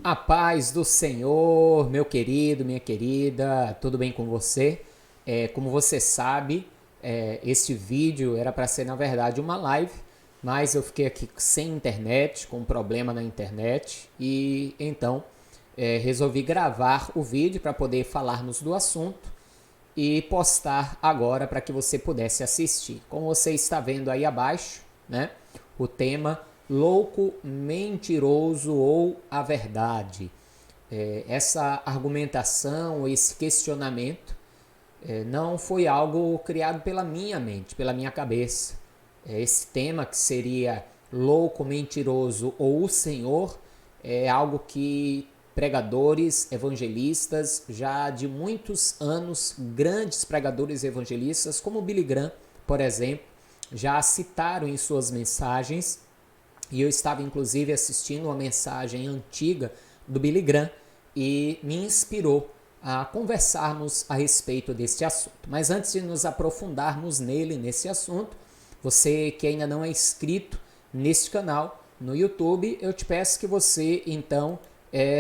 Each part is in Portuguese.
A paz do Senhor, meu querido, minha querida, tudo bem com você? Como você sabe, este vídeo era para ser, na verdade, uma live, mas eu fiquei aqui sem internet, com um problema na internet, e então resolvi gravar o vídeo para poder falarmos do assunto e postar agora para que você pudesse assistir. Como você está vendo aí abaixo, né? O tema louco, mentiroso ou a verdade. Essa argumentação, esse questionamento não foi algo criado pela minha mente, pela minha cabeça. Esse tema que seria louco, mentiroso ou o Senhor é algo que pregadores, evangelistas, já de muitos anos, grandes pregadores evangelistas, como Billy Graham, por exemplo, já citaram em suas mensagens, e eu estava inclusive assistindo uma mensagem antiga do Billy Graham e me inspirou a conversarmos a respeito deste assunto. Mas antes de nos aprofundarmos nesse assunto, você que ainda não é inscrito neste canal no YouTube, eu te peço que você então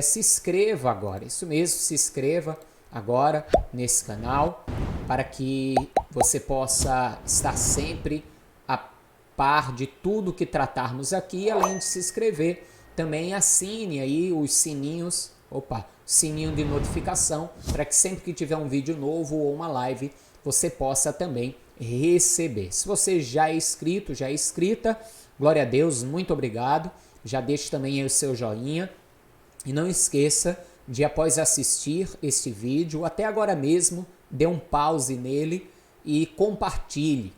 se inscreva agora. Isso mesmo, se inscreva agora nesse canal para que você possa estar sempre a par de tudo que tratarmos aqui. Além de se inscrever, também assine aí os sininhos, sininho de notificação, para que sempre que tiver um vídeo novo ou uma live, você possa também receber. Se você já é inscrito, já é inscrita, glória a Deus, muito obrigado. Já deixe também aí o seu joinha. E não esqueça de, após assistir este vídeo, até agora mesmo, dê um pause nele e compartilhe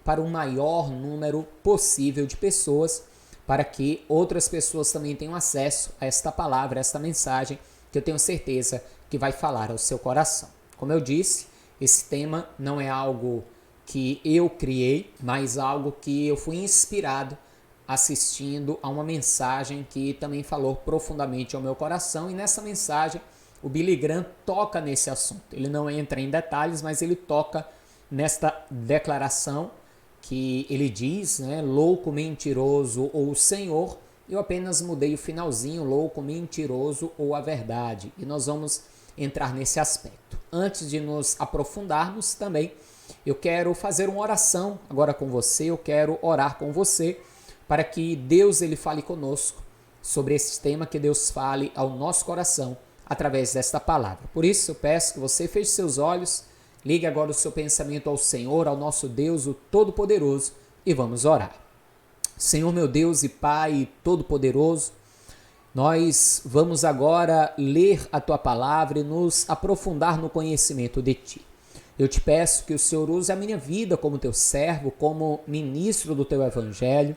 para o maior número possível de pessoas, para que outras pessoas também tenham acesso a esta palavra, a esta mensagem, que eu tenho certeza que vai falar ao seu coração. Como eu disse, esse tema não é algo que eu criei, mas algo que eu fui inspirado assistindo a uma mensagem que também falou profundamente ao meu coração, e nessa mensagem o Billy Graham toca nesse assunto. Ele não entra em detalhes, mas ele toca nesta declaração que ele diz, né, louco, mentiroso ou o Senhor. Eu apenas mudei o finalzinho, louco, mentiroso ou a verdade, e nós vamos entrar nesse aspecto. Antes de nos aprofundarmos também, eu quero fazer uma oração agora com você, eu quero orar com você, para que Deus ele fale conosco sobre esse tema, que Deus fale ao nosso coração através desta palavra. Por isso eu peço que você feche seus olhos, ligue agora o seu pensamento ao Senhor, ao nosso Deus, o Todo-Poderoso, e vamos orar. Senhor meu Deus e Pai Todo-Poderoso, nós vamos agora ler a Tua palavra e nos aprofundar no conhecimento de Ti. Eu te peço que o Senhor use a minha vida como Teu servo, como ministro do Teu Evangelho,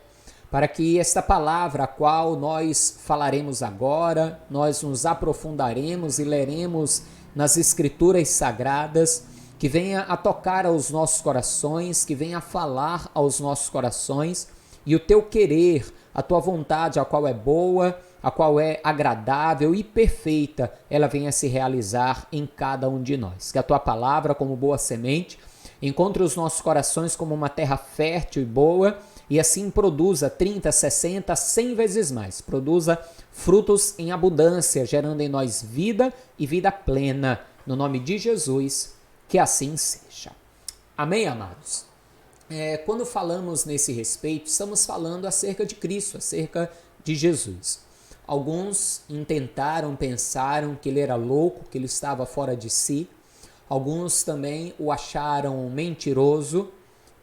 para que esta palavra, a qual nós falaremos agora, nós nos aprofundaremos e leremos nas Escrituras Sagradas, que venha a tocar aos nossos corações, que venha a falar aos nossos corações, e o Teu querer, a Tua vontade, a qual é boa, a qual é agradável e perfeita, ela venha a se realizar em cada um de nós. Que a Tua palavra, como boa semente, encontre os nossos corações como uma terra fértil e boa, e assim produza 30, 60, 100 vezes mais. Produza frutos em abundância, gerando em nós vida e vida plena. No nome de Jesus, que assim seja. Amém, amados? Quando falamos nesse respeito, estamos falando acerca de Cristo, acerca de Jesus. Alguns pensaram que ele era louco, que ele estava fora de si. Alguns também o acharam mentiroso,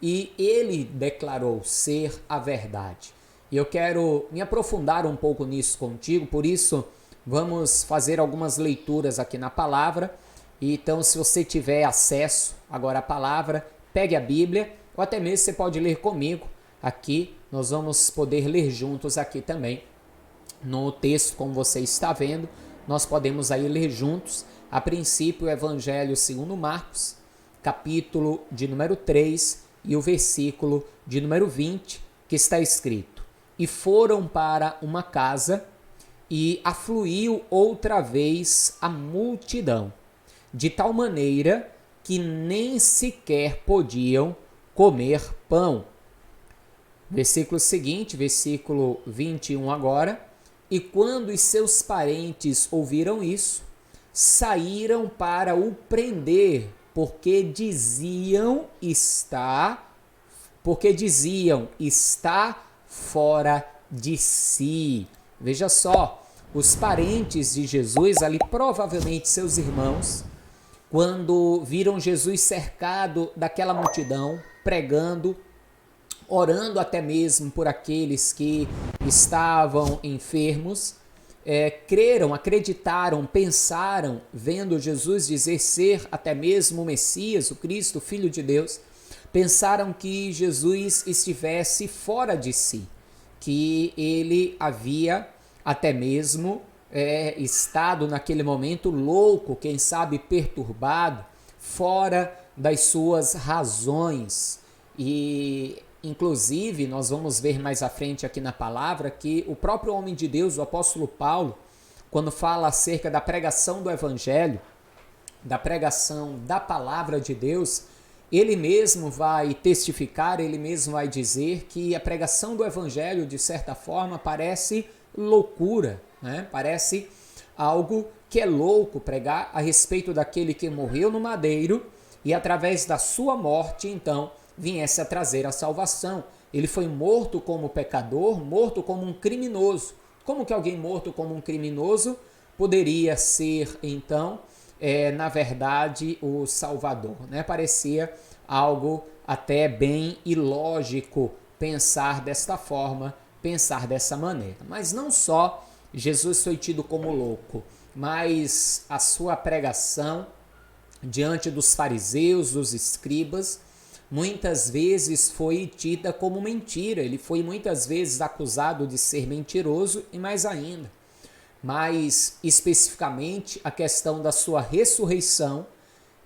e ele declarou ser a verdade. E eu quero me aprofundar um pouco nisso contigo, por isso vamos fazer algumas leituras aqui na palavra. Então, se você tiver acesso agora à palavra, pegue a Bíblia, ou até mesmo você pode ler comigo aqui. Nós vamos poder ler juntos aqui também no texto, como você está vendo. Nós podemos aí ler juntos, a princípio, o Evangelho segundo Marcos, capítulo de número 3, e o versículo de número 20, que está escrito: E foram para uma casa, e afluiu outra vez a multidão, de tal maneira que nem sequer podiam comer pão. Versículo seguinte, versículo 21 agora: E quando os seus parentes ouviram isso, saíram para o prender, porque diziam está fora de si. Veja só, os parentes de Jesus, ali provavelmente seus irmãos, quando viram Jesus cercado daquela multidão, pregando, orando até mesmo por aqueles que estavam enfermos, creram, acreditaram, pensaram, vendo Jesus dizer ser até mesmo o Messias, o Cristo, o Filho de Deus, pensaram que Jesus estivesse fora de si, que ele havia até mesmo estado naquele momento louco, quem sabe perturbado, fora das suas razões. E inclusive nós vamos ver mais à frente aqui na palavra que o próprio homem de Deus, o apóstolo Paulo, quando fala acerca da pregação do evangelho, da pregação da palavra de Deus, ele mesmo vai testificar, ele mesmo vai dizer que a pregação do evangelho, de certa forma, parece loucura, né? Parece algo que é louco pregar a respeito daquele que morreu no madeiro e através da sua morte, então, viesse a trazer a salvação. Ele foi morto como pecador, morto como um criminoso. Como que alguém morto como um criminoso poderia ser, então, na verdade, o Salvador, né? Parecia algo até bem ilógico pensar desta forma, pensar dessa maneira. Mas não só Jesus foi tido como louco, mas a sua pregação diante dos fariseus, dos escribas, muitas vezes foi tida como mentira. Ele foi muitas vezes acusado de ser mentiroso e mais ainda. Mas especificamente a questão da sua ressurreição,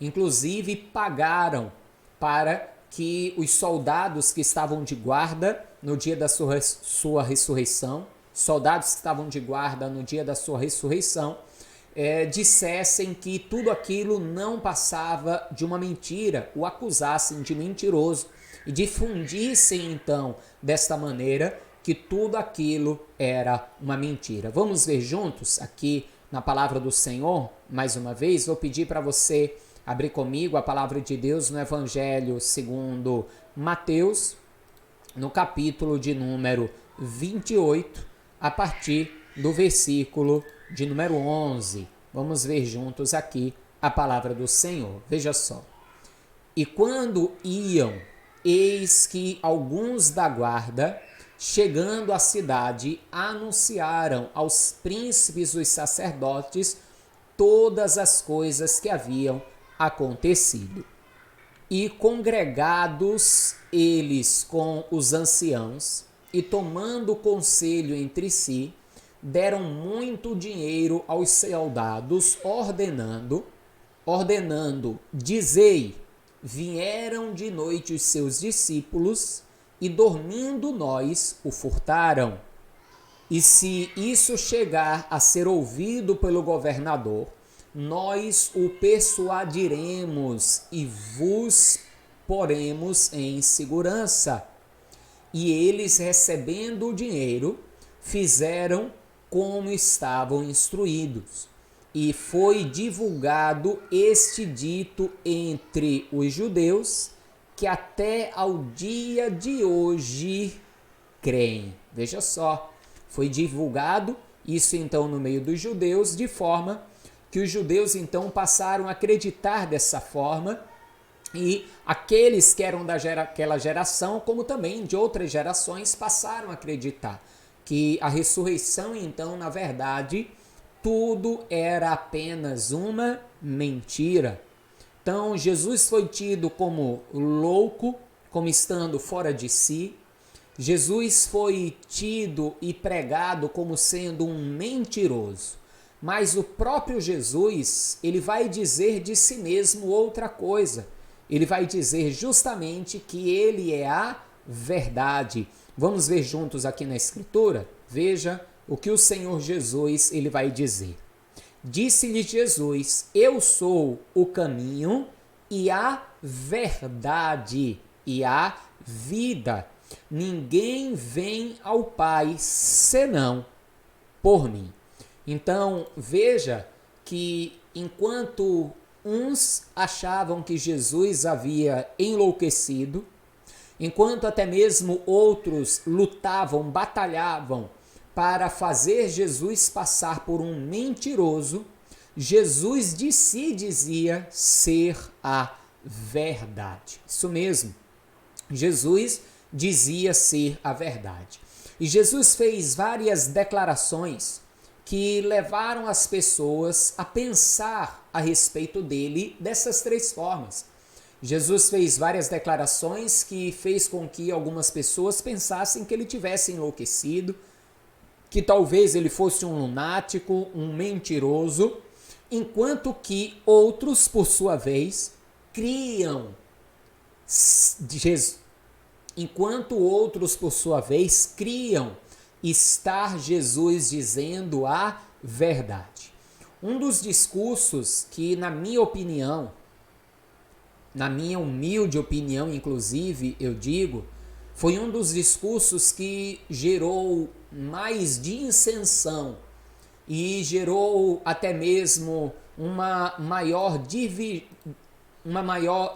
inclusive pagaram para que os soldados que estavam de guarda no dia da sua ressurreição, soldados que estavam de guarda no dia da sua ressurreição, dissessem que tudo aquilo não passava de uma mentira, o acusassem de mentiroso e difundissem então desta maneira que tudo aquilo era uma mentira. Vamos ver juntos aqui na palavra do Senhor, mais uma vez. Vou pedir para você abrir comigo a palavra de Deus no Evangelho segundo Mateus, no capítulo de número 28, a partir do versículo de número 11. Vamos ver juntos aqui a palavra do Senhor. Veja só. E quando iam, eis que alguns da guarda, chegando à cidade, anunciaram aos príncipes dos sacerdotes todas as coisas que haviam acontecido. E congregados eles com os anciãos, e tomando conselho entre si, deram muito dinheiro aos soldados, ordenando, dizei, vieram de noite os seus discípulos, e dormindo nós o furtaram. E se isso chegar a ser ouvido pelo governador, nós o persuadiremos e vos poremos em segurança. E eles, recebendo o dinheiro, fizeram como estavam instruídos. E foi divulgado este dito entre os judeus, que até ao dia de hoje creem. Veja só, foi divulgado isso então no meio dos judeus, de forma que os judeus então passaram a acreditar dessa forma, e aqueles que eram daquela geração, como também de outras gerações, passaram a acreditar que a ressurreição então, na verdade, tudo era apenas uma mentira. Então, Jesus foi tido como louco, como estando fora de si. Jesus foi tido e pregado como sendo um mentiroso. Mas o próprio Jesus, ele vai dizer de si mesmo outra coisa. Ele vai dizer justamente que ele é a verdade. Vamos ver juntos aqui na Escritura? Veja o que o Senhor Jesus ele vai dizer. Disse-lhe Jesus, eu sou o caminho e a verdade e a vida. Ninguém vem ao Pai senão por mim. Então, veja que enquanto uns achavam que Jesus havia enlouquecido, enquanto até mesmo outros lutavam, batalhavam para fazer Jesus passar por um mentiroso, Jesus de si dizia ser a verdade. Isso mesmo, Jesus dizia ser a verdade. E Jesus fez várias declarações que levaram as pessoas a pensar a respeito dele dessas três formas. Jesus fez várias declarações que fez com que algumas pessoas pensassem que ele tivesse enlouquecido, que talvez ele fosse um lunático, um mentiroso, enquanto que outros, por sua vez, criam estar Jesus dizendo a verdade. Um dos discursos que, na minha opinião, na minha humilde opinião, inclusive, eu digo, foi um dos discursos que gerou mais dissensão e gerou até mesmo uma maior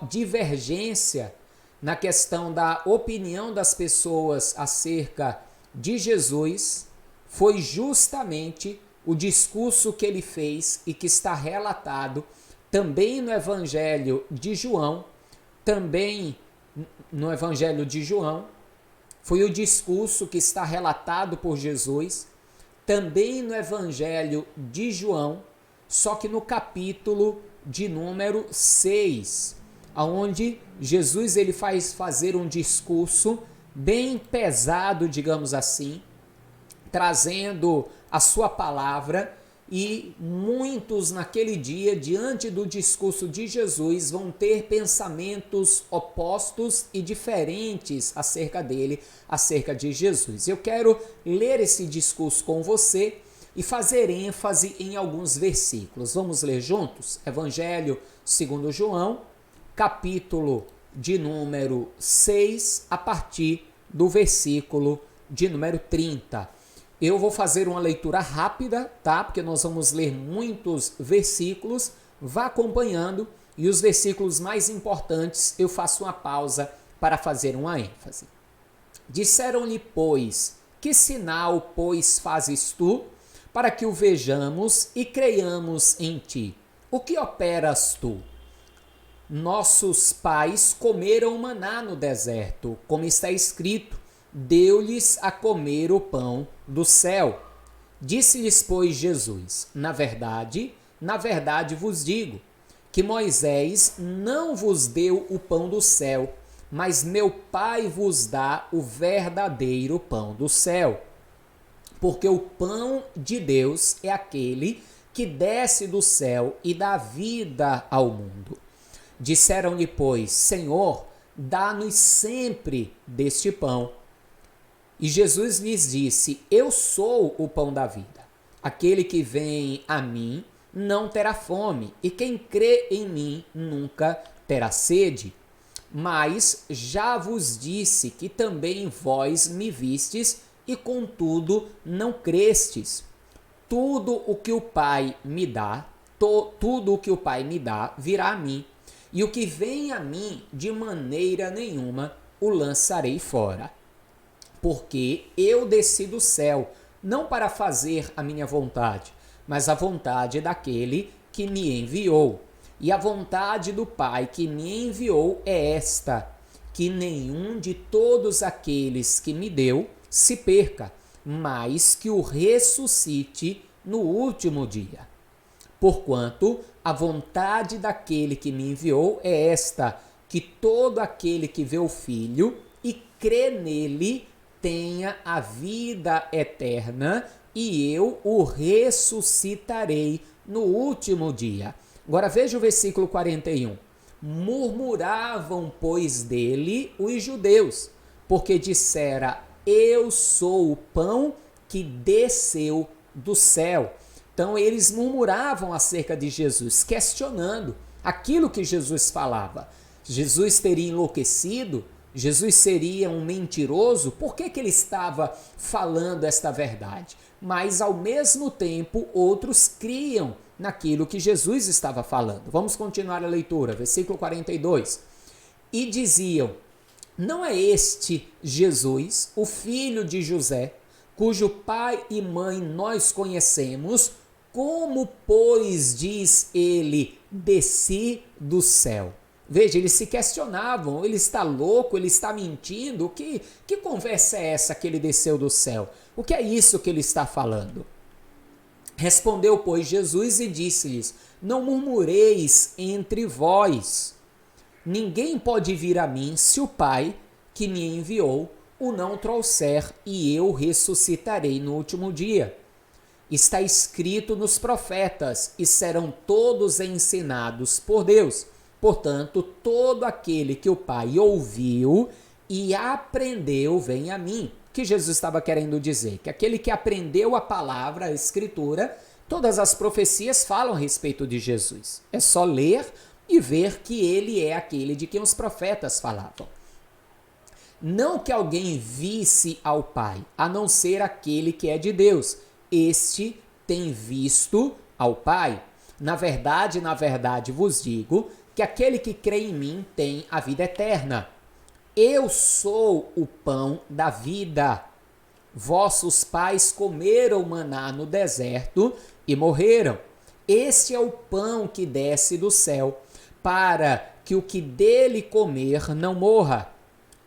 divergência na questão da opinião das pessoas acerca de Jesus, foi justamente o discurso que ele fez e que está relatado também no Evangelho de João, foi o discurso que está relatado por Jesus, também no Evangelho de João, só que no capítulo de número 6, onde Jesus ele faz fazer um discurso bem pesado, digamos assim, trazendo a sua palavra, e muitos naquele dia, diante do discurso de Jesus, vão ter pensamentos opostos e diferentes acerca dele, acerca de Jesus. Eu quero ler esse discurso com você e fazer ênfase em alguns versículos. Vamos ler juntos? Evangelho segundo João, capítulo de número 6, a partir do versículo de número 30. Eu vou fazer uma leitura rápida, tá? Porque nós vamos ler muitos versículos. Vá acompanhando e os versículos mais importantes eu faço uma pausa para fazer uma ênfase. Disseram-lhe, pois, que sinal, pois, fazes tu, para que o vejamos e creiamos em ti? O que operas tu? Nossos pais comeram maná no deserto, como está escrito, deu-lhes a comer o pão do céu. Disse-lhes, pois, Jesus, na verdade vos digo, que Moisés não vos deu o pão do céu, mas meu Pai vos dá o verdadeiro pão do céu. Porque o pão de Deus é aquele que desce do céu e dá vida ao mundo. Disseram-lhe, pois, Senhor, dá-nos sempre deste pão. E Jesus lhes disse, eu sou o pão da vida. Aquele que vem a mim não terá fome, e quem crê em mim nunca terá sede. Mas já vos disse que também vós me vistes, e contudo não crestes. Tudo o que o Pai me dá virá a mim, e o que vem a mim de maneira nenhuma o lançarei fora. Porque eu desci do céu, não para fazer a minha vontade, mas a vontade daquele que me enviou. E a vontade do Pai que me enviou é esta, que nenhum de todos aqueles que me deu se perca, mas que o ressuscite no último dia. Porquanto a vontade daquele que me enviou é esta, que todo aquele que vê o Filho e crê nele tenha a vida eterna, e eu o ressuscitarei no último dia. Agora veja o versículo 41. Murmuravam, pois, dele os judeus, porque dissera, eu sou o pão que desceu do céu. Então eles murmuravam acerca de Jesus, questionando aquilo que Jesus falava. Jesus teria enlouquecido? Jesus seria um mentiroso? Por que ele estava falando esta verdade? Mas, ao mesmo tempo, outros criam naquilo que Jesus estava falando. Vamos continuar a leitura, versículo 42. E diziam: não é este Jesus, o filho de José, cujo pai e mãe nós conhecemos? Como, pois, diz ele, desci do céu? Veja, eles se questionavam, ele está louco, ele está mentindo, que conversa é essa que ele desceu do céu? O que é isso que ele está falando? Respondeu, pois, Jesus e disse-lhes: não murmureis entre vós. Ninguém pode vir a mim se o Pai que me enviou o não trouxer, e eu ressuscitarei no último dia. Está escrito nos profetas, e serão todos ensinados por Deus. Portanto, todo aquele que o Pai ouviu e aprendeu vem a mim. O que Jesus estava querendo dizer? Que aquele que aprendeu a palavra, a Escritura, todas as profecias falam a respeito de Jesus. É só ler e ver que ele é aquele de quem os profetas falavam. Não que alguém visse ao Pai, a não ser aquele que é de Deus. Este tem visto ao Pai. Na verdade vos digo que aquele que crê em mim tem a vida eterna. Eu sou o pão da vida. Vossos pais comeram maná no deserto e morreram. Este é o pão que desce do céu, para que o que dele comer não morra.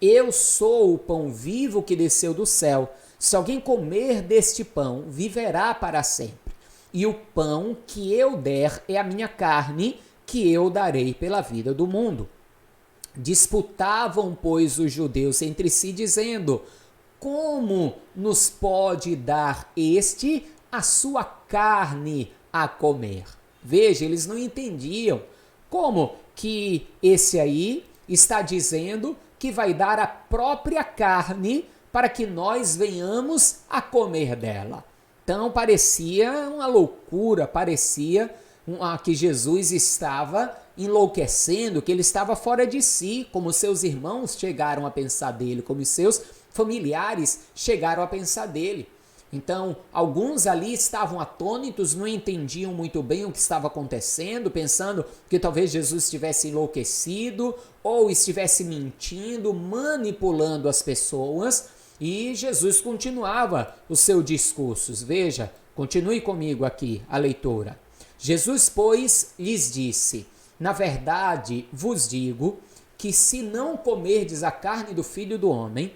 Eu sou o pão vivo que desceu do céu. Se alguém comer deste pão, viverá para sempre. E o pão que eu der é a minha carne, que eu darei pela vida do mundo. Disputavam, pois, os judeus entre si, dizendo: como nos pode dar este a sua carne a comer? Veja, eles não entendiam como que esse aí está dizendo que vai dar a própria carne para que nós venhamos a comer dela. Então parecia uma loucura, parecia que Jesus estava enlouquecendo, que ele estava fora de si, como seus irmãos chegaram a pensar dele, como seus familiares chegaram a pensar dele. Então, alguns ali estavam atônitos, não entendiam muito bem o que estava acontecendo, pensando que talvez Jesus estivesse enlouquecido ou estivesse mentindo, manipulando as pessoas, e Jesus continuava os seus discursos. Veja, continue comigo aqui a leitura. Jesus, pois, lhes disse: na verdade vos digo que se não comerdes a carne do Filho do Homem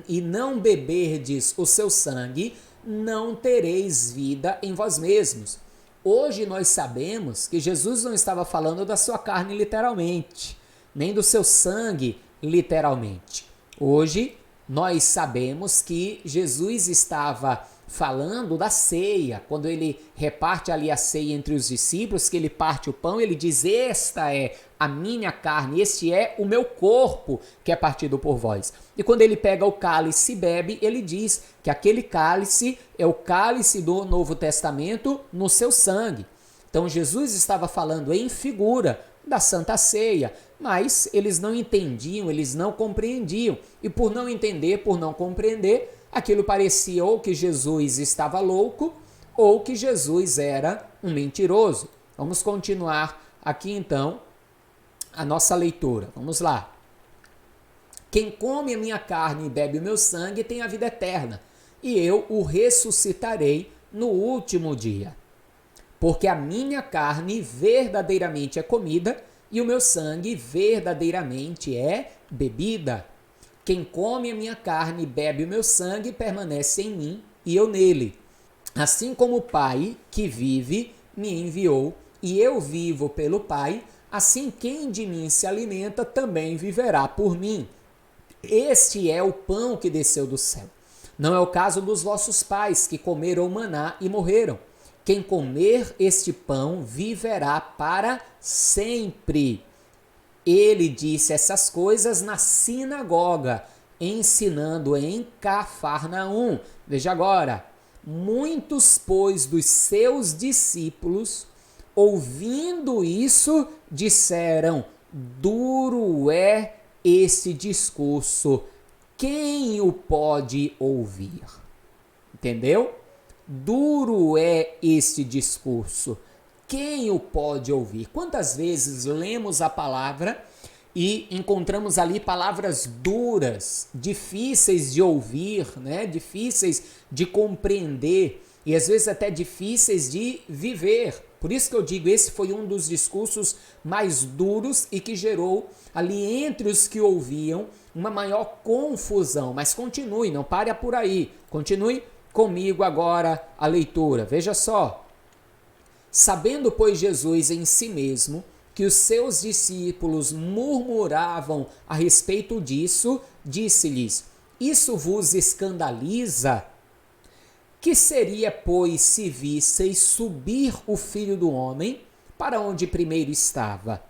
e não beberdes o seu sangue, não tereis vida em vós mesmos. Hoje nós sabemos que Jesus não estava falando da sua carne literalmente, nem do seu sangue literalmente. Hoje nós sabemos que Jesus estava falando da ceia, quando ele reparte ali a ceia entre os discípulos, que ele parte o pão, ele diz: esta é a minha carne, este é o meu corpo que é partido por vós. E quando ele pega o cálice e bebe, ele diz que aquele cálice é o cálice do Novo Testamento no seu sangue. Então Jesus estava falando em figura da Santa Ceia, mas eles não entendiam, eles não compreendiam. E por não entender, por não compreender, aquilo parecia ou que Jesus estava louco ou que Jesus era um mentiroso. Vamos continuar aqui então a nossa leitura. Vamos lá. Quem come a minha carne e bebe o meu sangue tem a vida eterna, e eu o ressuscitarei no último dia. Porque a minha carne verdadeiramente é comida e o meu sangue verdadeiramente é bebida. Quem come a minha carne e bebe o meu sangue permanece em mim e eu nele. Assim como o Pai que vive me enviou e eu vivo pelo Pai, assim quem de mim se alimenta também viverá por mim. Este é o pão que desceu do céu. Não é o caso dos vossos pais que comeram maná e morreram. Quem comer este pão viverá para sempre. Ele disse essas coisas na sinagoga, ensinando em Cafarnaum. Veja agora, muitos, pois, dos seus discípulos, ouvindo isso, disseram: duro é esse discurso, quem o pode ouvir? Entendeu? Duro é este discurso, quem o pode ouvir? Quantas vezes lemos a palavra e encontramos ali palavras duras, difíceis de ouvir, né? Difíceis de compreender e às vezes até difíceis de viver. Por isso que eu digo, esse foi um dos discursos mais duros e que gerou ali entre os que ouviam uma maior confusão. Mas continue, não pare por aí. Continue comigo agora a leitura. Veja só. Sabendo, pois, Jesus em si mesmo que os seus discípulos murmuravam a respeito disso, disse-lhes: isso vos escandaliza? Que seria, pois, se visseis subir o Filho do Homem para onde primeiro estava?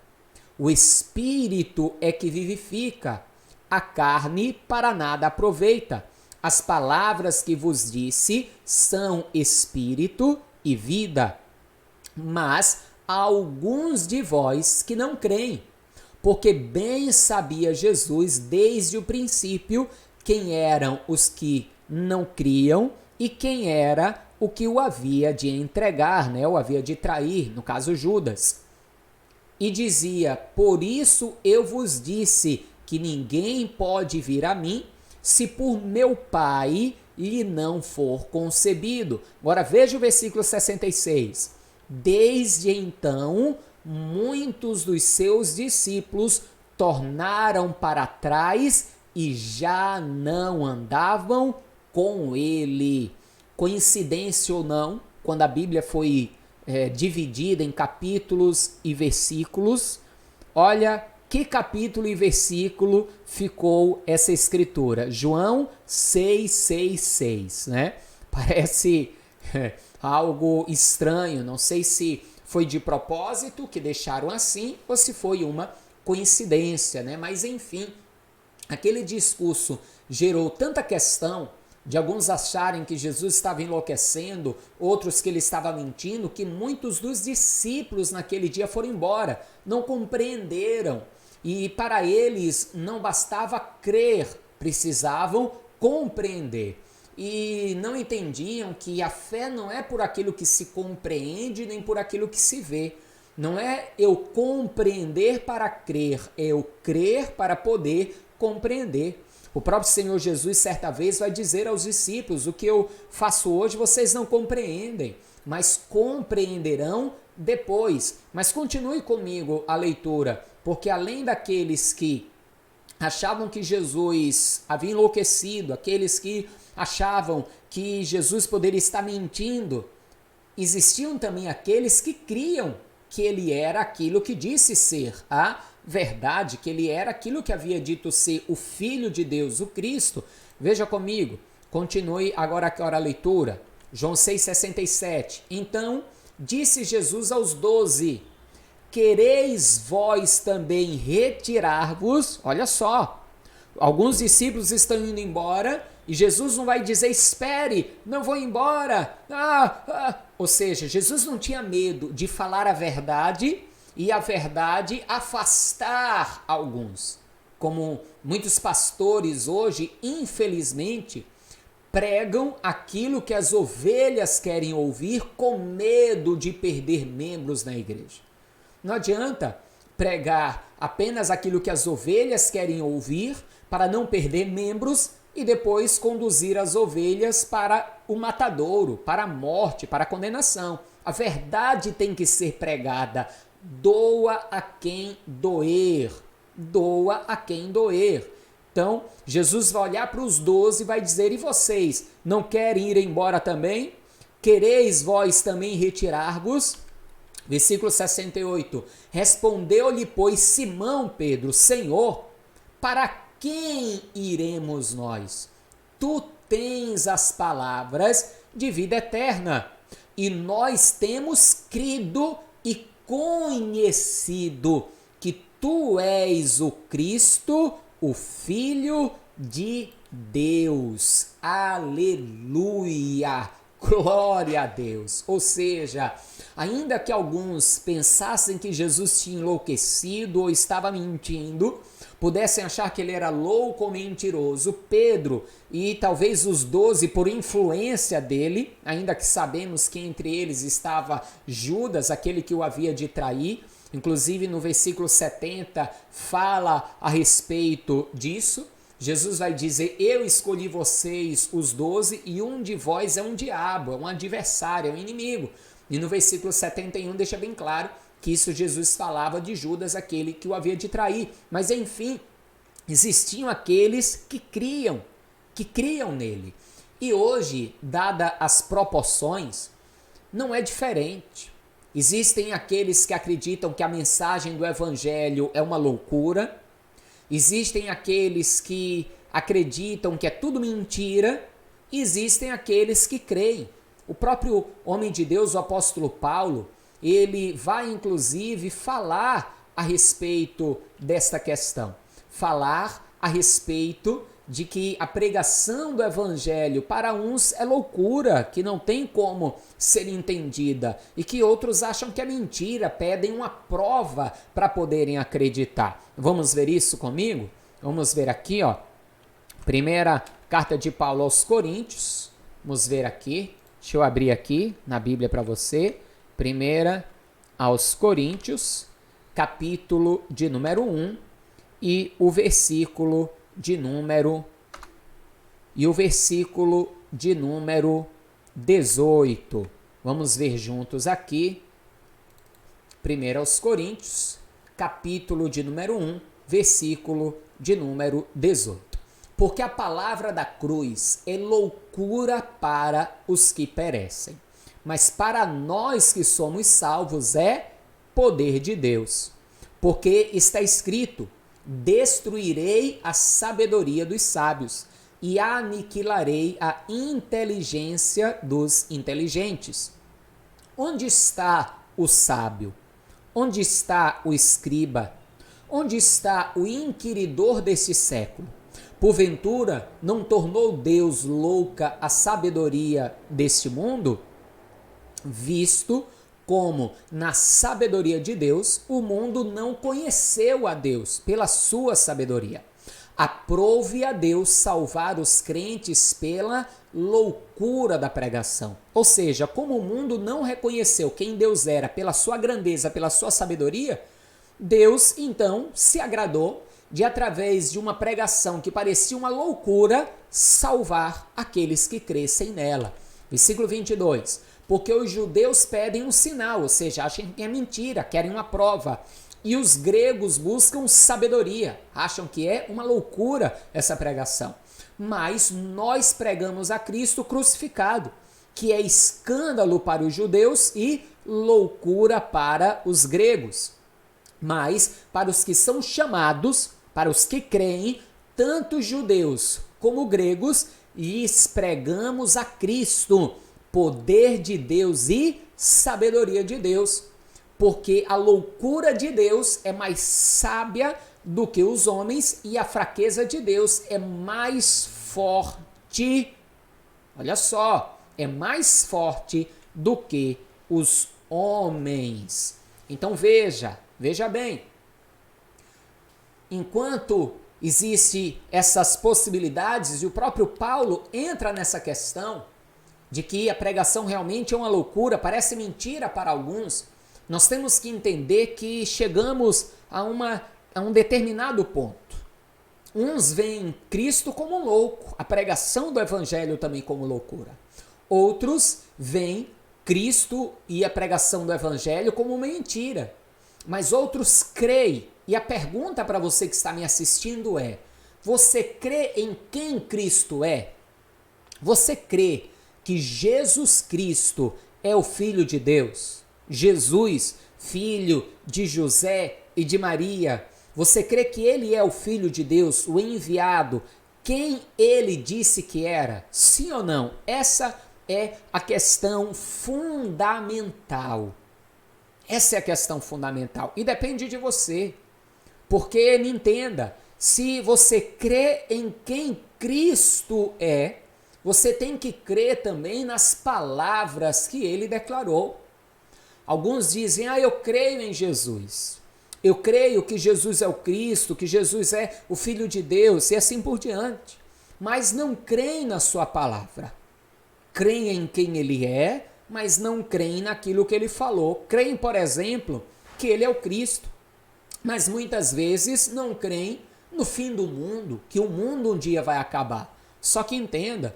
O Espírito é que vivifica, a carne para nada aproveita. As palavras que vos disse são Espírito e vida. Mas há alguns de vós que não creem, porque bem sabia Jesus desde o princípio quem eram os que não criam e quem era o que o havia de entregar, né? O havia de trair, no caso Judas. E dizia: por isso eu vos disse que ninguém pode vir a mim se por meu Pai lhe não for concebido. Agora veja o versículo 66. Desde então, muitos dos seus discípulos tornaram para trás e já não andavam com ele. Coincidência ou não, quando a Bíblia foi dividida em capítulos e versículos, olha que capítulo e versículo ficou essa escritura. João 6,6,6, né? Parece algo estranho, não sei se foi de propósito que deixaram assim ou se foi uma coincidência, né? Mas enfim, aquele discurso gerou tanta questão de alguns acharem que Jesus estava enlouquecendo, outros que ele estava mentindo, que muitos dos discípulos naquele dia foram embora, não compreenderam. E para eles não bastava crer, precisavam compreender. E não entendiam que a fé não é por aquilo que se compreende, nem por aquilo que se vê. Não é eu compreender para crer, é eu crer para poder compreender. O próprio Senhor Jesus, certa vez, vai dizer aos discípulos: o que eu faço hoje vocês não compreendem, mas compreenderão depois. Mas continue comigo a leitura, porque além daqueles que achavam que Jesus havia enlouquecido, aqueles que achavam que Jesus poderia estar mentindo, existiam também aqueles que criam que ele era aquilo que disse ser a verdade, que ele era aquilo que havia dito ser o Filho de Deus, o Cristo. Veja comigo, continue agora a leitura, João 6,67. Então disse Jesus aos 12: quereis vós também retirar-vos? Olha só, alguns discípulos estão indo embora e Jesus não vai dizer: espere, não vou embora. Ou seja, Jesus não tinha medo de falar a verdade e a verdade afastar alguns. Como muitos pastores hoje, infelizmente, pregam aquilo que as ovelhas querem ouvir com medo de perder membros na igreja. Não adianta pregar apenas aquilo que as ovelhas querem ouvir para não perder membros e depois conduzir as ovelhas para o matadouro, para a morte, para a condenação. A verdade tem que ser pregada. Doa a quem doer. Doa a quem doer. Então, Jesus vai olhar para os 12 e vai dizer: e vocês, não querem ir embora também? Quereis vós também retirar-vos? Versículo 68. Respondeu-lhe, pois, Simão Pedro: Senhor, para quem iremos nós? Tu tens as palavras de vida eterna, e nós temos crido e conhecido que tu és o Cristo, o Filho de Deus. Aleluia! Glória a Deus! Ou seja, ainda que alguns pensassem que Jesus tinha enlouquecido ou estava mentindo, pudessem achar que ele era louco ou mentiroso, Pedro e talvez os 12, por influência dele, ainda que sabemos que entre eles estava Judas, aquele que o havia de trair, inclusive no versículo 70 fala a respeito disso. Jesus vai dizer: eu escolhi vocês, os 12, e um de vós é um diabo, é um adversário, é um inimigo. E no versículo 71 deixa bem claro que isso Jesus falava de Judas, aquele que o havia de trair. Mas enfim, existiam aqueles que criam nele. E hoje, dada as proporções, não é diferente. Existem aqueles que acreditam que a mensagem do evangelho é uma loucura. Existem aqueles que acreditam que é tudo mentira, e existem aqueles que creem. O próprio homem de Deus, o apóstolo Paulo, ele vai inclusive falar a respeito desta questão. Falar a respeito de que a pregação do evangelho para uns é loucura, que não tem como ser entendida, e que outros acham que é mentira, pedem uma prova para poderem acreditar. Vamos ver isso comigo? Vamos ver aqui, ó. Primeira carta de Paulo aos Coríntios. Vamos ver aqui. Deixa eu abrir aqui na Bíblia para você. Primeira aos Coríntios, capítulo de número 1 e o versículo de número 18. Vamos ver juntos aqui. 1 aos Coríntios, capítulo de número 1, versículo de número 18. Porque a palavra da cruz é loucura para os que perecem, mas para nós que somos salvos é poder de Deus. Porque está escrito: destruirei a sabedoria dos sábios e aniquilarei a inteligência dos inteligentes. Onde está o sábio? Onde está o escriba? Onde está o inquiridor deste século? Porventura, não tornou Deus louca a sabedoria deste mundo? Visto como, na sabedoria de Deus, o mundo não conheceu a Deus pela sua sabedoria. Aprove a Deus salvar os crentes pela loucura da pregação. Ou seja, como o mundo não reconheceu quem Deus era pela sua grandeza, pela sua sabedoria, Deus então se agradou de, através de uma pregação que parecia uma loucura, salvar aqueles que crescem nela. Versículo 22. Porque os judeus pedem um sinal, ou seja, acham que é mentira, querem uma prova. E os gregos buscam sabedoria, acham que é uma loucura essa pregação. Mas nós pregamos a Cristo crucificado, que é escândalo para os judeus e loucura para os gregos. Mas para os que são chamados, para os que creem, tanto judeus como gregos, lhes pregamos a Cristo, poder de Deus e sabedoria de Deus. Porque a loucura de Deus é mais sábia do que os homens e a fraqueza de Deus é mais forte. Olha só, é mais forte do que os homens. Então veja bem. Enquanto existe essas possibilidades, e o próprio Paulo entra nessa questão de que a pregação realmente é uma loucura, parece mentira para alguns, nós temos que entender que chegamos a um determinado ponto. Uns veem Cristo como louco, a pregação do evangelho também como loucura. Outros veem Cristo e a pregação do evangelho como uma mentira. Mas outros creem. E a pergunta para você que está me assistindo é: você crê em quem Cristo é? Você crê que Jesus Cristo é o Filho de Deus? Jesus, filho de José e de Maria, você crê que ele é o Filho de Deus, o enviado, quem ele disse que era? Sim ou não? Essa é a questão fundamental. Essa é a questão fundamental e depende de você. Porque, me entenda, se você crê em quem Cristo é, você tem que crer também nas palavras que ele declarou. Alguns dizem, eu creio em Jesus. Eu creio que Jesus é o Cristo, que Jesus é o Filho de Deus e assim por diante. Mas não creem na sua palavra. Creem em quem ele é, mas não creem naquilo que ele falou. Creem, por exemplo, que ele é o Cristo. Mas muitas vezes não creem no fim do mundo, que o mundo um dia vai acabar. Só que entenda,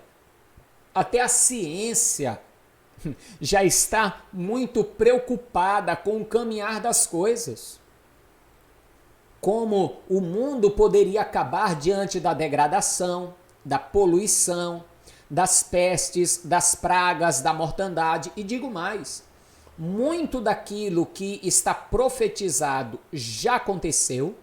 até a ciência já está muito preocupada com o caminhar das coisas. Como o mundo poderia acabar diante da degradação, da poluição, das pestes, das pragas, da mortandade. E digo mais, muito daquilo que está profetizado já aconteceu,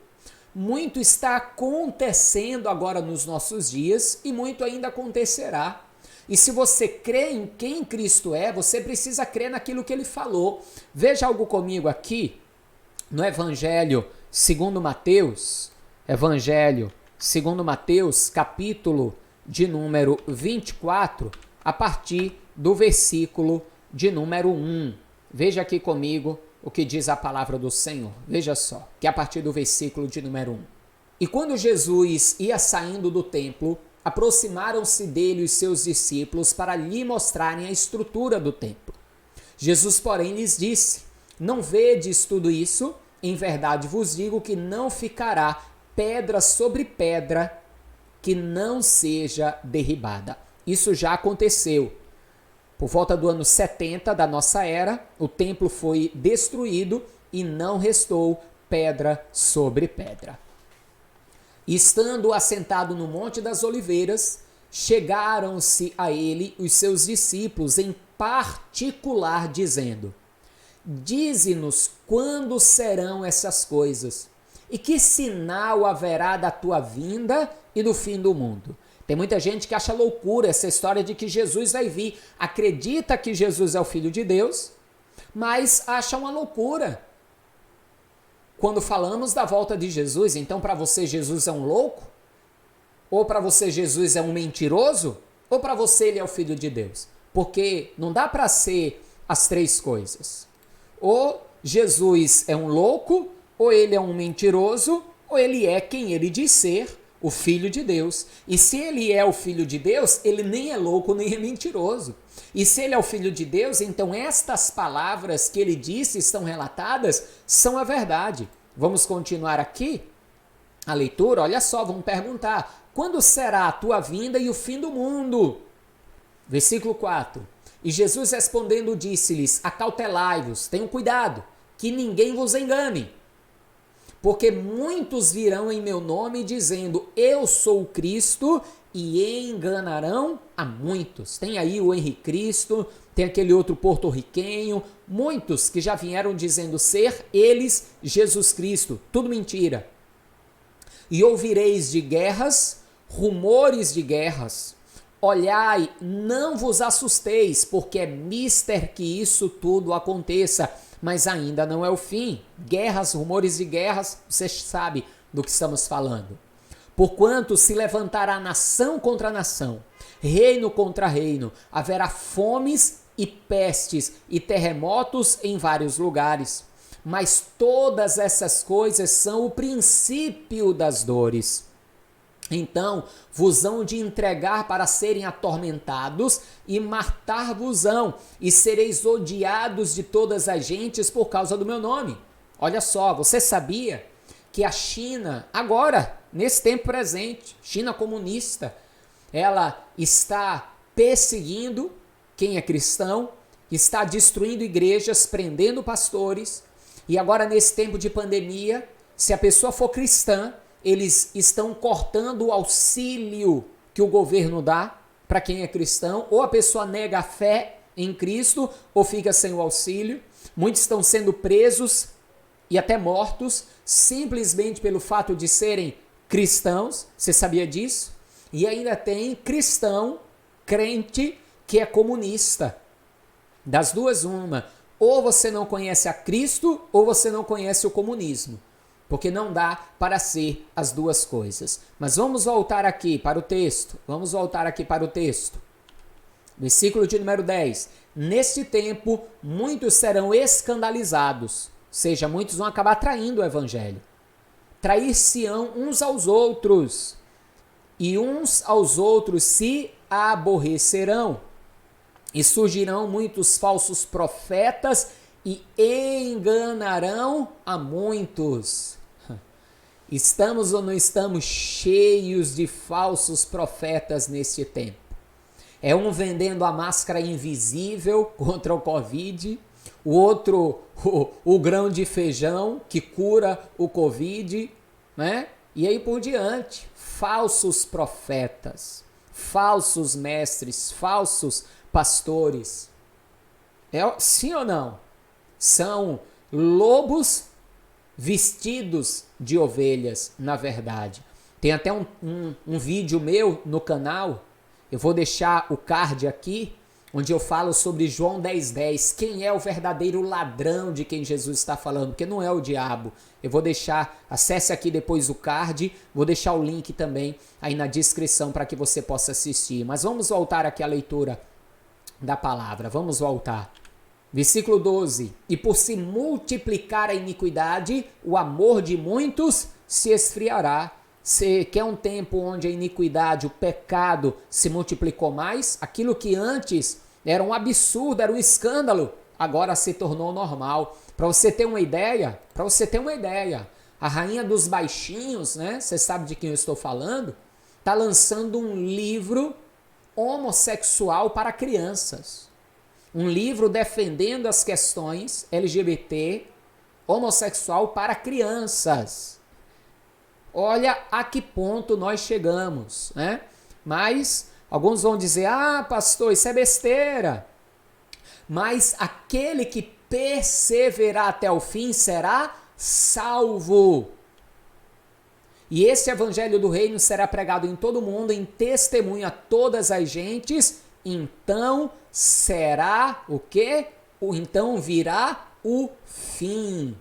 muito está acontecendo agora nos nossos dias e muito ainda acontecerá. E se você crê em quem Cristo é, você precisa crer naquilo que ele falou. Veja algo comigo aqui, no Evangelho segundo Mateus, capítulo de número 24, a partir do versículo de número 1. Veja aqui comigo o que diz a palavra do Senhor. Veja só, que é a partir do versículo de número 1. E quando Jesus ia saindo do templo, aproximaram-se dele os seus discípulos para lhe mostrarem a estrutura do templo. Jesus, porém, lhes disse, não vedes tudo isso? Em verdade vos digo que não ficará pedra sobre pedra que não seja derribada. Isso já aconteceu. Por volta do ano 70 da nossa era, o templo foi destruído e não restou pedra sobre pedra. Estando assentado no Monte das Oliveiras, chegaram-se a ele os seus discípulos em particular, dizendo, dize-nos quando serão essas coisas, e que sinal haverá da tua vinda e do fim do mundo. Tem muita gente que acha loucura essa história de que Jesus vai vir, acredita que Jesus é o Filho de Deus, mas acha uma loucura. Quando falamos da volta de Jesus, então para você Jesus é um louco? Ou para você Jesus é um mentiroso? Ou para você ele é o Filho de Deus? Porque não dá para ser as três coisas. Ou Jesus é um louco, ou ele é um mentiroso, ou ele é quem ele diz ser, o Filho de Deus. E se ele é o Filho de Deus, ele nem é louco, nem é mentiroso. E se ele é o Filho de Deus, então estas palavras que ele disse estão relatadas, são a verdade. Vamos continuar aqui a leitura? Olha só, vamos perguntar. Quando será a tua vinda e o fim do mundo? Versículo 4. E Jesus respondendo disse-lhes, acautelai-vos, tenham cuidado, que ninguém vos engane. Porque muitos virão em meu nome dizendo, eu sou o Cristo, e enganarão a muitos. Tem aí o Henrique Cristo, tem aquele outro porto-riquenho, muitos que já vieram dizendo ser eles Jesus Cristo. Tudo mentira. E ouvireis de guerras, rumores de guerras. Olhai, não vos assusteis, porque é mister que isso tudo aconteça, mas ainda não é o fim. Guerras, rumores de guerras, você sabe do que estamos falando. Porquanto se levantará nação contra nação, reino contra reino, haverá fomes e pestes e terremotos em vários lugares. Mas todas essas coisas são o princípio das dores. Então vos hão de entregar para serem atormentados e matar-vos-ão, e sereis odiados de todas as gentes por causa do meu nome. Olha só, você sabia que a China, agora, nesse tempo presente, China comunista, ela está perseguindo quem é cristão, está destruindo igrejas, prendendo pastores, e agora nesse tempo de pandemia, se a pessoa for cristã, eles estão cortando o auxílio que o governo dá para quem é cristão, ou a pessoa nega a fé em Cristo, ou fica sem o auxílio. Muitos estão sendo presos e até mortos, simplesmente pelo fato de serem cristãos. Você sabia disso? E ainda tem cristão, crente, que é comunista. Das duas, uma. Ou você não conhece a Cristo, ou você não conhece o comunismo. Porque não dá para ser as duas coisas. Mas vamos voltar aqui para o texto. Versículo de número 10. Neste tempo, muitos serão escandalizados, ou seja, muitos vão acabar traindo o evangelho. Trair-se-ão uns aos outros, e uns aos outros se aborrecerão. E surgirão muitos falsos profetas e enganarão a muitos. Estamos ou não estamos cheios de falsos profetas neste tempo? É um vendendo a máscara invisível contra o Covid, o outro o grão de feijão que cura o Covid, né? E aí por diante, falsos profetas, falsos mestres, falsos pastores. Sim ou não? São lobos vestidos de ovelhas, na verdade. Tem até um vídeo meu no canal, eu vou deixar o card aqui, onde eu falo sobre João 10:10, quem é o verdadeiro ladrão de quem Jesus está falando, porque não é o diabo. Eu vou deixar, acesse aqui depois o card, vou deixar o link também aí na descrição para que você possa assistir. Mas vamos voltar aqui à leitura da palavra, vamos voltar. Versículo 12, e por se multiplicar a iniquidade, o amor de muitos se esfriará. Se quer um tempo onde a iniquidade, o pecado se multiplicou mais, aquilo que antes era um absurdo, era um escândalo, agora se tornou normal. Para você ter uma ideia, a rainha dos baixinhos, né? Você sabe de quem eu estou falando? Está lançando um livro homossexual para crianças. Um livro defendendo as questões LGBT, homossexual para crianças. Olha a que ponto nós chegamos, né? Mas alguns vão dizer, pastor, isso é besteira. Mas aquele que perseverar até o fim será salvo. E esse evangelho do reino será pregado em todo o mundo, em testemunho a todas as gentes, então será o quê? Então virá o fim.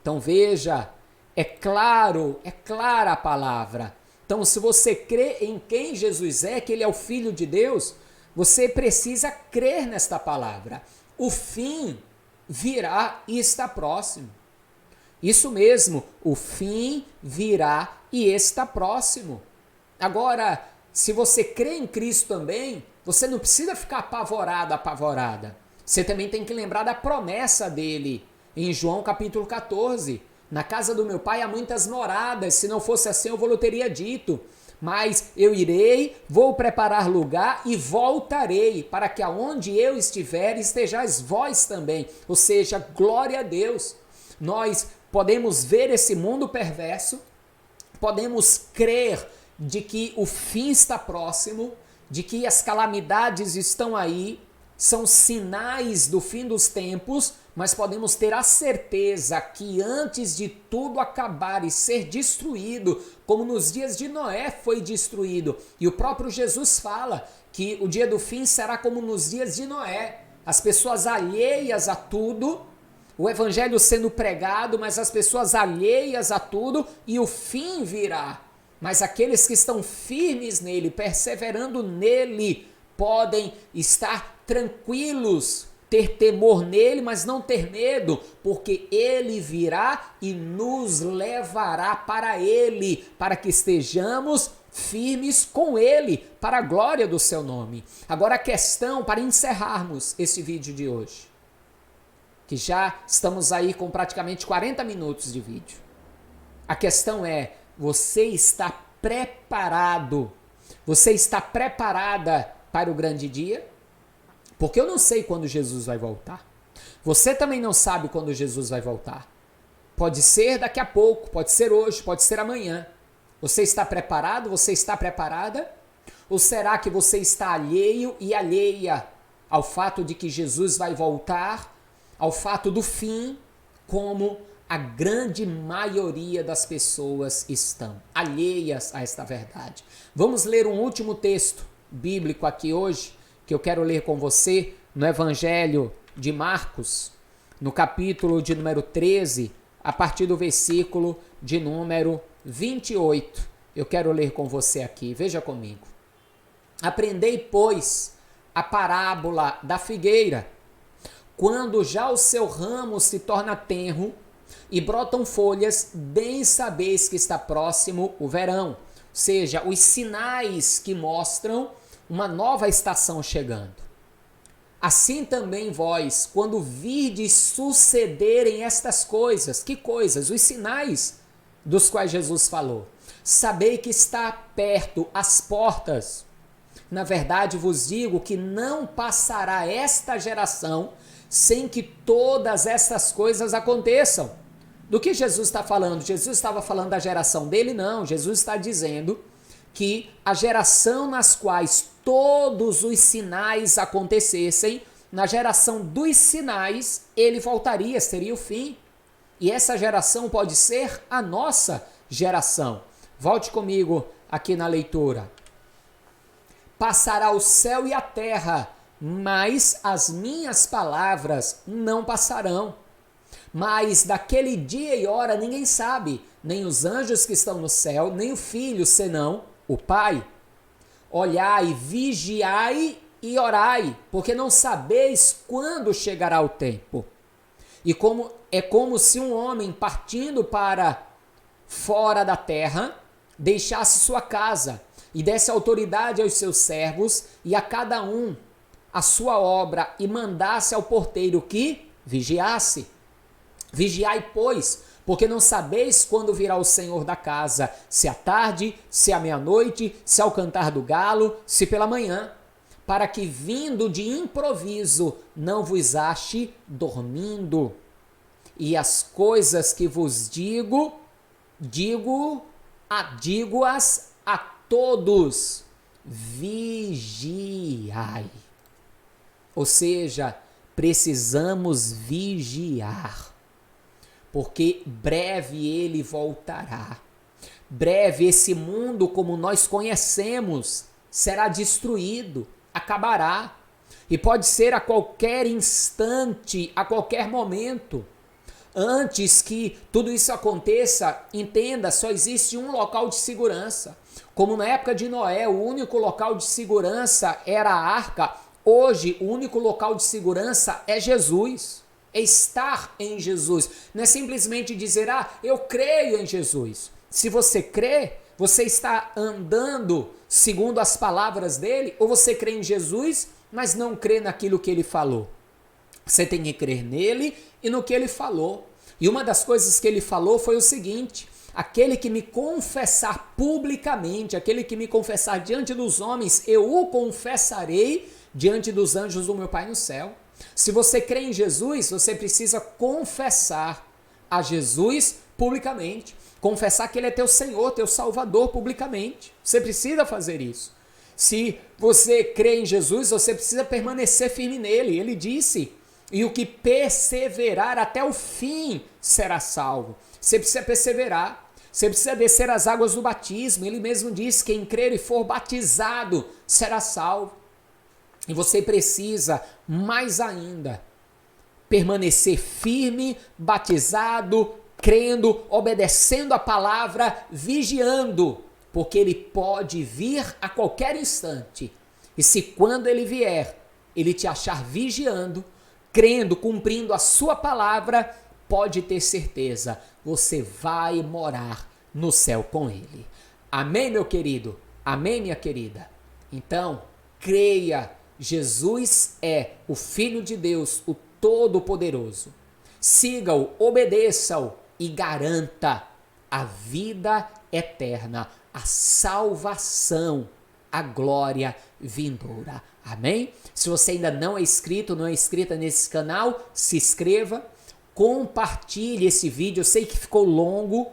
Então veja, é clara a palavra. Então se você crê em quem Jesus é, que ele é o Filho de Deus, você precisa crer nesta palavra. O fim virá e está próximo. Isso mesmo, o fim virá e está próximo. Agora, se você crê em Cristo também, você não precisa ficar apavorada. Você também tem que lembrar da promessa dele em João capítulo 14. Na casa do meu pai há muitas moradas, se não fosse assim eu vou teria dito. Mas eu irei, vou preparar lugar e voltarei, para que aonde eu estiver estejais vós também. Ou seja, glória a Deus. Nós podemos ver esse mundo perverso, podemos crer de que o fim está próximo, de que as calamidades estão aí, são sinais do fim dos tempos, mas podemos ter a certeza que antes de tudo acabar e ser destruído, como nos dias de Noé foi destruído, e o próprio Jesus fala que o dia do fim será como nos dias de Noé, as pessoas alheias a tudo, o evangelho sendo pregado, mas as pessoas alheias a tudo, e o fim virá. Mas aqueles que estão firmes nele, perseverando nele, podem estar tranquilos, ter temor nele, mas não ter medo, porque ele virá e nos levará para ele, para que estejamos firmes com ele, para a glória do seu nome. Agora a questão, para encerrarmos esse vídeo de hoje, que já estamos aí com praticamente 40 minutos de vídeo. A questão é, você está preparado? Você está preparada para o grande dia? Porque eu não sei quando Jesus vai voltar. Você também não sabe quando Jesus vai voltar. Pode ser daqui a pouco, pode ser hoje, pode ser amanhã. Você está preparado? Você está preparada? Ou será que você está alheio e alheia ao fato de que Jesus vai voltar, ao fato do fim, como a grande maioria das pessoas estão alheias a esta verdade? Vamos ler um último texto bíblico aqui hoje, que eu quero ler com você, no Evangelho de Marcos, no capítulo de número 13, a partir do versículo de número 28. Eu quero ler com você aqui, veja comigo. Aprendei, pois, a parábola da figueira. Quando já o seu ramo se torna tenro e brotam folhas, bem sabeis que está próximo o verão. Ou seja, os sinais que mostram uma nova estação chegando. Assim também vós, quando virdes sucederem estas coisas, que coisas? Os sinais dos quais Jesus falou. Sabei que está perto as portas. Na verdade vos digo que não passará esta geração sem que todas estas coisas aconteçam. Do que Jesus está falando? Jesus estava falando da geração dele? Não, Jesus está dizendo que a geração nas quais todos os sinais acontecessem, na geração dos sinais, ele voltaria, seria o fim. E essa geração pode ser a nossa geração. Volte comigo aqui na leitura. Passará o céu e a terra, mas as minhas palavras não passarão. Mas daquele dia e hora ninguém sabe, nem os anjos que estão no céu, nem o Filho, senão o Pai. Olhai, vigiai e orai, porque não sabeis quando chegará o tempo. E como se um homem partindo para fora da terra deixasse sua casa e desse autoridade aos seus servos e a cada um a sua obra e mandasse ao porteiro que vigiasse. Vigiai, pois, porque não sabeis quando virá o Senhor da casa, se à tarde, se à meia-noite, se ao cantar do galo, se pela manhã, para que vindo de improviso não vos ache dormindo. E as coisas que vos digo-as a todos, vigiai. Ou seja, precisamos vigiar, porque breve ele voltará. Breve esse mundo como nós conhecemos será destruído, acabará. E pode ser a qualquer instante, a qualquer momento. Antes que tudo isso aconteça, entenda, só existe um local de segurança. Como na época de Noé, o único local de segurança era a arca, hoje o único local de segurança é Jesus. É estar em Jesus. Não é simplesmente dizer, eu creio em Jesus. Se você crê, você está andando segundo as palavras dele, ou você crê em Jesus, mas não crê naquilo que ele falou. Você tem que crer nele e no que ele falou. E uma das coisas que ele falou foi o seguinte: aquele que me confessar publicamente, aquele que me confessar diante dos homens, eu o confessarei diante dos anjos do meu Pai no céu. Se você crê em Jesus, você precisa confessar a Jesus publicamente. Confessar que ele é teu Senhor, teu Salvador publicamente. Você precisa fazer isso. Se você crê em Jesus, você precisa permanecer firme nele. Ele disse, e o que perseverar até o fim será salvo. Você precisa perseverar. Você precisa descer as águas do batismo. Ele mesmo disse, quem crer e for batizado será salvo. E você precisa, mais ainda, permanecer firme, batizado, crendo, obedecendo a palavra, vigiando, porque ele pode vir a qualquer instante. E se quando ele vier, ele te achar vigiando, crendo, cumprindo a sua palavra, pode ter certeza, você vai morar no céu com ele. Amém, meu querido? Amém, minha querida? Então, creia, Jesus é o Filho de Deus, o Todo-Poderoso. Siga-o, obedeça-o e garanta a vida eterna, a salvação, a glória vindoura. Amém? Se você ainda não é inscrito, não é inscrita nesse canal, se inscreva, compartilhe esse vídeo. Eu sei que ficou longo,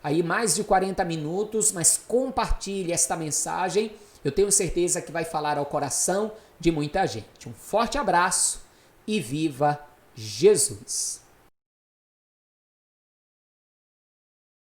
aí mais de 40 minutos, mas compartilhe esta mensagem. Eu tenho certeza que vai falar ao coração de muita gente. Um forte abraço e viva Jesus!